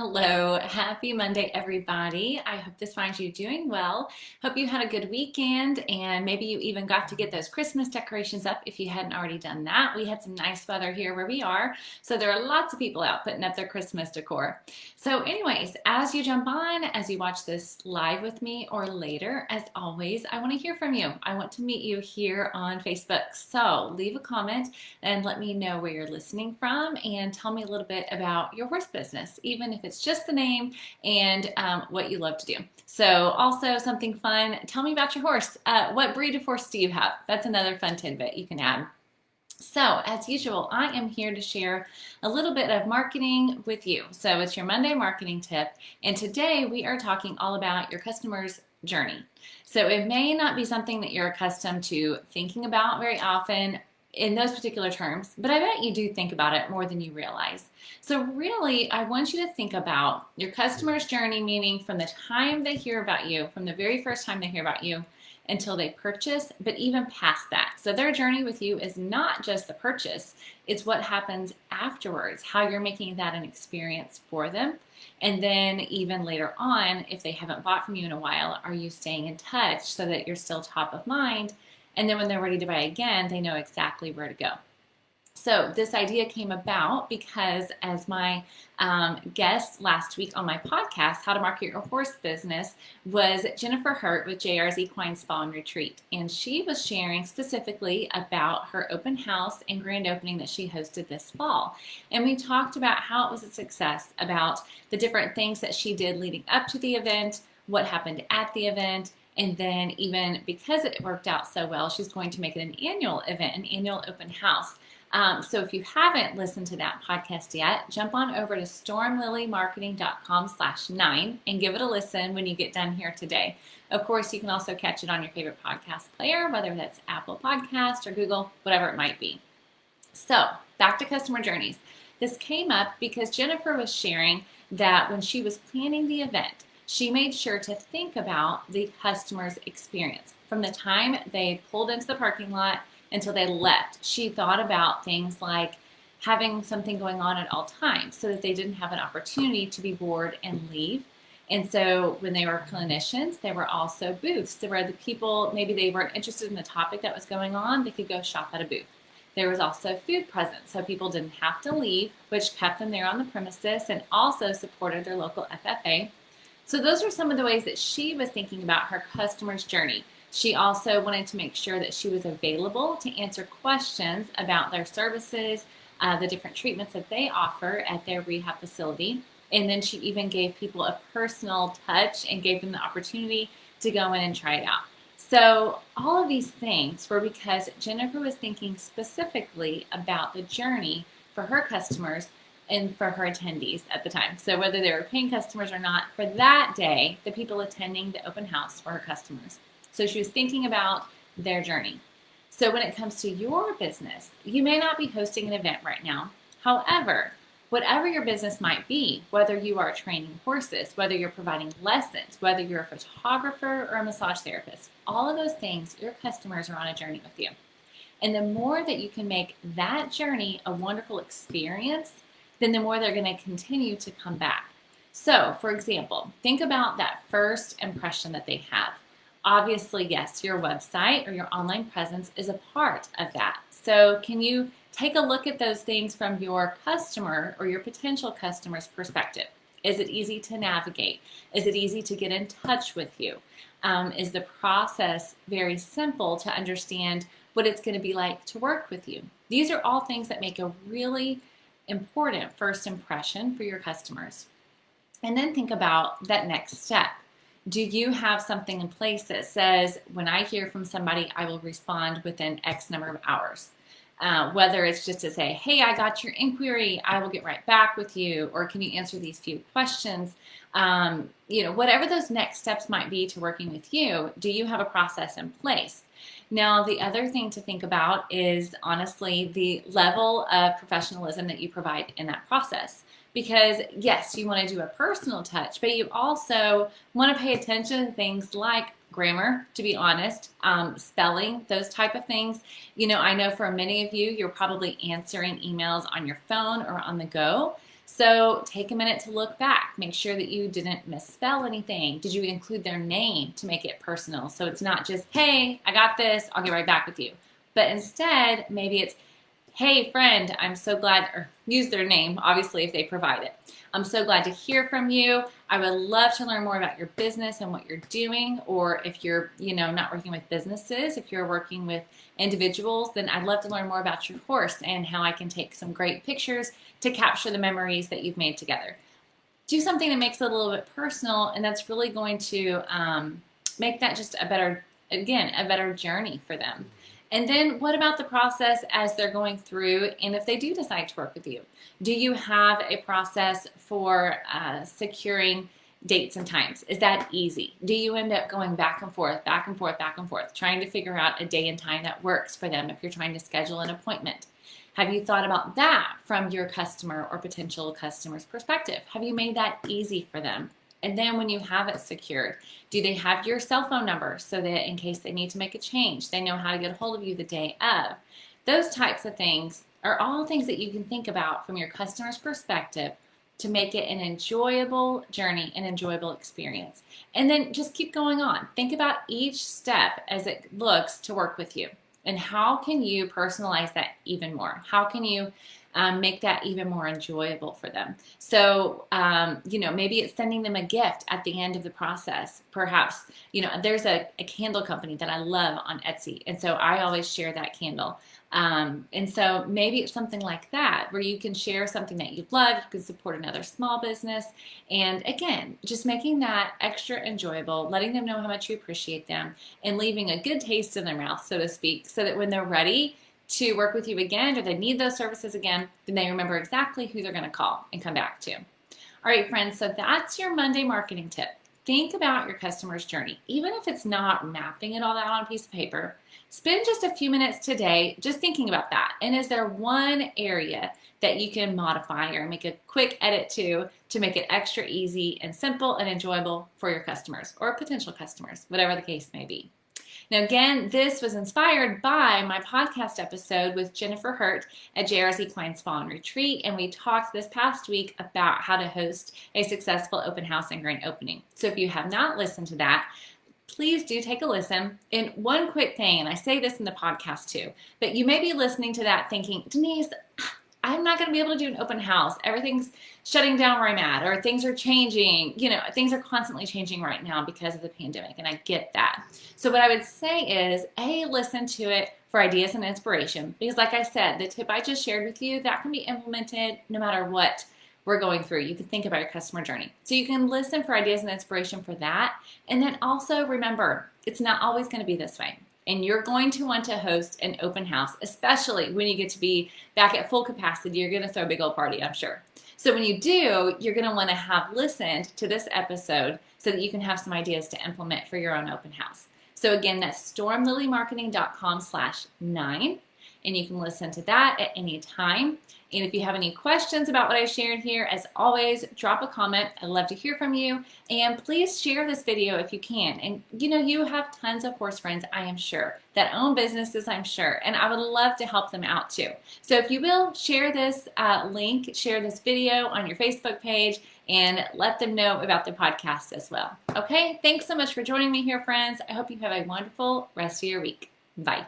Hello, happy Monday, everybody. I hope this finds you doing well. Hope you had a good weekend and maybe you even got to get those Christmas decorations up if you hadn't already done that. We had some nice weather here where we are, so there are lots of people out putting up their Christmas decor. So, anyways, as you jump on, as you watch this live with me or later, as always, I want to hear from you. I want to meet you here on Facebook. So, leave a comment and let me know where you're listening from and tell me a little bit about your horse business, even if it's just the name and what you love to do. So also something fun, tell me about your horse. What breed of horse do you have? That's another fun tidbit you can add. So, as usual, I am here to share a little bit of marketing with you. So, it's your Monday marketing tip, and today we are talking all about your customer's journey. So, it may not be something that you're accustomed to thinking about very often in those particular terms, but I bet you do think about it more than you realize. So, really, I want you to think about your customer's journey, meaning from the time they hear about you, from the very first time they hear about you, until they purchase, but even past that. So their journey with you is not just the purchase, it's what happens afterwards, how you're making that an experience for them. And then even later on, if they haven't bought from you in a while, are you staying in touch so that you're still top of mind? And then when they're ready to buy again, they know exactly where to go. So this idea came about because as my guest last week on my podcast, How to Market Your Horse Business, was Jennifer Hurt with JR's Equine Spa and Retreat. And she was sharing specifically about her open house and grand opening that she hosted this fall. And we talked about how it was a success, about the different things that she did leading up to the event, what happened at the event, and then even because it worked out so well, she's going to make it an annual event, an annual open house. So if you haven't listened to that podcast yet, jump on over to stormlilymarketing.com/9 and give it a listen when you get done here today. Of course, you can also catch it on your favorite podcast player, whether that's Apple Podcast or Google, whatever it might be. So back to customer journeys. This came up because Jennifer was sharing that when she was planning the event, she made sure to think about the customer's experience. From the time they pulled into the parking lot until they left, she thought about things like having something going on at all times so that they didn't have an opportunity to be bored and leave. And so when they were clinicians, there were also booths. There were the people, maybe they weren't interested in the topic that was going on, they could go shop at a booth. There was also food present, so people didn't have to leave, which kept them there on the premises and also supported their local FFA. So those are some of the ways that she was thinking about her customer's journey. She also wanted to make sure that she was available to answer questions about their services, the different treatments that they offer at their rehab facility. And then she even gave people a personal touch and gave them the opportunity to go in and try it out. So all of these things were because Jennifer was thinking specifically about the journey for her customers and for her attendees at the time. So whether they were paying customers or not, for that day, the people attending the open house were her customers. So she was thinking about their journey. So when it comes to your business, you may not be hosting an event right now. However, whatever your business might be, whether you are training horses, whether you're providing lessons, whether you're a photographer or a massage therapist, all of those things, your customers are on a journey with you. And the more that you can make that journey a wonderful experience, then the more they're going to continue to come back. So, for example, think about that first impression that they have. Obviously, yes, your website or your online presence is a part of that. So can you take a look at those things from your customer or your potential customer's perspective? Is it easy to navigate? Is it easy to get in touch with you? Is the process very simple to understand what it's going to be like to work with you? These are all things that make a really important first impression for your customers. And then think about that next step. Do you have something in place that says, when I hear from somebody, I will respond within X number of hours? Whether it's just to say, hey, I got your inquiry, I will get right back with you, or can you answer these few questions? Whatever those next steps might be to working with you, do you have a process in place? Now, the other thing to think about is honestly the level of professionalism that you provide in that process. Because yes, you want to do a personal touch, but you also want to pay attention to things like grammar, to be honest, spelling, those type of things. I know for many of you, you're probably answering emails on your phone or on the go. So take a minute to look back. Make sure that you didn't misspell anything. Did you include their name to make it personal? So it's not just, hey, I got this, I'll get right back with you. But instead, maybe it's, hey, friend, I'm so glad, or use their name, obviously, if they provide it. I'm so glad to hear from you. I would love to learn more about your business and what you're doing. Or if you're, not working with businesses, if you're working with individuals, then I'd love to learn more about your course and how I can take some great pictures to capture the memories that you've made together. Do something that makes it a little bit personal, and that's really going to make that just a better journey for them. And then what about the process as they're going through, and if they do decide to work with you? Do you have a process for securing dates and times? Is that easy? Do you end up going back and forth, trying to figure out a day and time that works for them if you're trying to schedule an appointment? Have you thought about that from your customer or potential customer's perspective? Have you made that easy for them? And then when you have it secured, do they have your cell phone number so that in case they need to make a change, they know how to get a hold of you the day of? Those types of things are all things that you can think about from your customer's perspective to make it an enjoyable journey, an enjoyable experience. And then just keep going on. Think about each step as it looks to work with you. And how can you personalize that even more? How can you make that even more enjoyable for them? So, maybe it's sending them a gift at the end of the process. Perhaps, there's a candle company that I love on Etsy. And so I always share that candle. And so maybe it's something like that where you can share something that you love, you can support another small business. And again, just making that extra enjoyable, letting them know how much you appreciate them and leaving a good taste in their mouth, so to speak, so that when they're ready to work with you again or they need those services again, then they remember exactly who they're going to call and come back to. All right, friends, so that's your Monday marketing tip. Think about your customer's journey. Even if it's not mapping it all out on a piece of paper, spend just a few minutes today just thinking about that. And is there one area that you can modify or make a quick edit to make it extra easy and simple and enjoyable for your customers or potential customers, whatever the case may be? Now, again, this was inspired by my podcast episode with Jennifer Hurt at JRZ Equine Spa and Retreat, and we talked this past week about how to host a successful open house and grand opening. So if you have not listened to that, please do take a listen. And one quick thing, and I say this in the podcast too, but you may be listening to that thinking, Denise, I'm not going to be able to do an open house. Everything's shutting down where I'm at, or things are changing. Things are constantly changing right now because of the pandemic, and I get that. So what I would say is, listen to it for ideas and inspiration, because like I said, the tip I just shared with you, that can be implemented no matter what we're going through. You can think about your customer journey. So you can listen for ideas and inspiration for that. And then also remember, it's not always going to be this way. And you're going to want to host an open house, especially when you get to be back at full capacity. You're going to throw a big old party, I'm sure. So when you do, you're going to want to have listened to this episode so that you can have some ideas to implement for your own open house. So again, that's stormlilymarketing.com/9. And you can listen to that at any time. And if you have any questions about what I shared here, as always, drop a comment. I'd love to hear from you. And please share this video if you can. And you have tons of horse friends, I am sure, that own businesses, I'm sure. And I would love to help them out too. So if you will, share this link, share this video on your Facebook page, and let them know about the podcast as well. Okay, thanks so much for joining me here, friends. I hope you have a wonderful rest of your week. Bye.